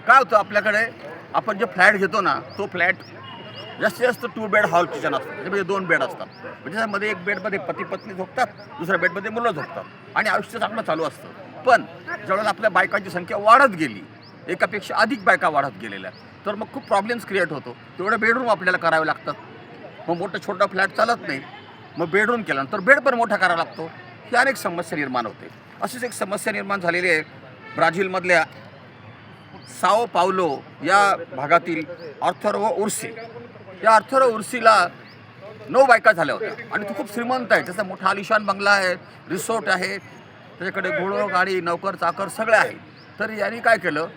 काय होतं आपल्याकडे आपण जे फ्लॅट घेतो ना तो फ्लॅट जास्तीत जास्त 2 बेड हॉल किचन असतं, त्याच्यामध्ये 2 बेड असतात. म्हणजे त्यामध्ये एक बेडमध्ये पती पत्नी झोपतात, दुसऱ्या बेडमध्ये मुलं झोपतात आणि आयुष्य चांगलं चालू असतं. पण ज्यावेळेला आपल्या बायकांची संख्या वाढत गेली, एकापेक्षा अधिक बायका वाढत गेलेल्या, तर मग खूप प्रॉब्लेम्स क्रिएट होतो. तेवढे बेडरूम आपल्याला करावे लागतात. मग मोठं छोटा फ्लॅट चालत नाही, मग बेडरूम केल्यानंतर बेड पण मोठा करावा लागतो. ही अनेक समस्या निर्माण होते. अशीच एक समस्या निर्माण झालेली आहे ब्राझीलमधल्या साओ पावलो या भागातील अर्थरो उर्सी. या अर्थरो उर्सीला 9 बायका झाल्या होत्या आणि तो खूप श्रीमंत आहे. त्याचा मोठा आलिशान बंगला आहे, रिसॉर्ट आहे, त्याच्याकडे घोडं गाडी नोकर चाकर सगळे आहे. तर यांनी काय केलं,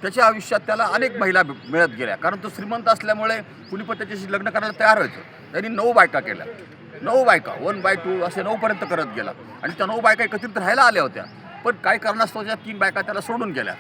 त्याच्या आयुष्यात त्याला अनेक महिला मिळत गेल्या, कारण तो श्रीमंत असल्यामुळे कुणी पण त्याच्याशी लग्न करायला तयार व्हायचं. त्यांनी 9 बायका केल्या. 9 बायका 1/2 असे 9 पर्यंत करत गेला आणि त्या 9 बायका एकत्रित राहायला आल्या होत्या. पण काय कारणास्तव त्या 3 बायका त्याला सोडून गेल्या.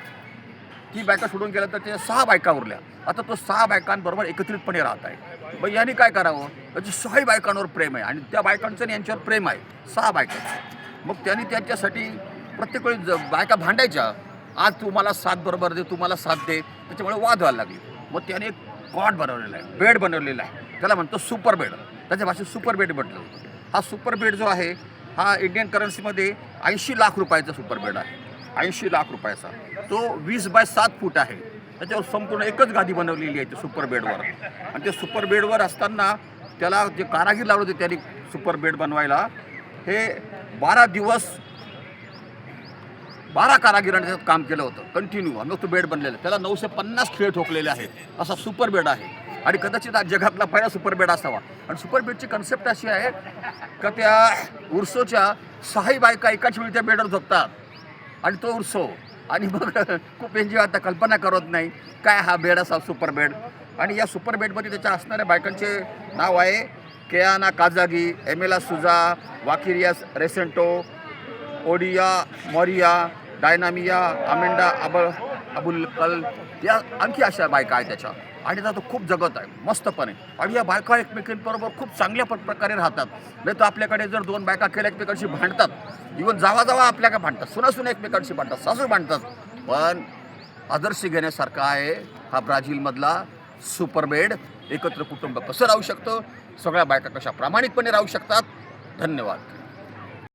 3 बायका सोडून गेल्या तर त्या 6 बायका उरल्या. आता तो 6 बायकांबरोबर एकत्रितपणे राहत आहे. मग यांनी काय करावं, त्याची 6 बायकांवर प्रेम आहे आणि त्या बायकांचं आणि यांच्यावर प्रेम आहे, 6 बायकांचं. मग त्यांनी त्यांच्यासाठी प्रत्येक वेळी बायका भांडायच्या, आज तू मला साथ बरोबर दे, तू मला साथ दे, त्याच्यामुळे वाद व्हायला लागले. मग त्याने एक कॉट बनवलेला आहे, बेड बनवलेला आहे, त्याला म्हणतो सुपर बेड. त्याच्या भाषेत सुपर बेड म्हटलं. हा सुपर बेड जो आहे हा इंडियन करन्सीमध्ये 80 लाख रुपयाचा सुपर बेड आहे. 80 लाख रुपयाचा. तो 20x7 फूट आहे. त्याच्यावर संपूर्ण एकच गादी बनवलेली आहे त्या सुपर बेडवर. आणि ते सुपर बेडवर असताना त्याला जे कारागीर लावले होते त्यांनी सुपर बेड बनवायला, हे 12 दिवस 12 कारागिरांनी त्याच्यात काम केलं होतं कंटिन्यू. आणि तो बेड बनलेला, त्याला 950 खिळे ठोकलेले आहेत. असा सुपर बेड आहे आणि कदाचित आज जगातला पहिला सुपर बेड असावा. आणि सुपर बेडची कन्सेप्ट अशी आहे का त्या उर्सोच्या 6 बायका एकाच वेळी त्या बेडवर झोपतात आणि तो उर्सो. आणि मग खूप एन्जॉय, आता कल्पना करत नाही काय हा बेड असा सुपर बेड. आणि या सुपर बेडमध्ये त्याच्या असणाऱ्या बायकांचे नाव आहे केयाना काजागी, एमेला सुजा, वाकिरियास रेसेंटो, ओडिया मॉरिया, डायनामिया, अमेंडा अबुल कल, या आणखी अशा बायका आहेत त्याच्या. आणि आता तो खूप जगत आहे मस्तपणे. आणि या बायका एकमेकांबरोबर खूप चांगल्या प्रकारे राहतात. नाही तर आपल्याकडे जर 2 बायका केल्या एकमेकांशी भांडतात, इव्हन जावा आपल्या का भांडतात, सुना एकमेकांशी भांडतात, सासू भांडतात. पण आदर्श घेण्यासारखा आहे हा ब्राझीलमधला सुपर बेड. एकत्र कुटुंब कसं राहू शकतं, सगळ्या बायका कशा प्रामाणिकपणे राहू शकतात. धन्यवाद.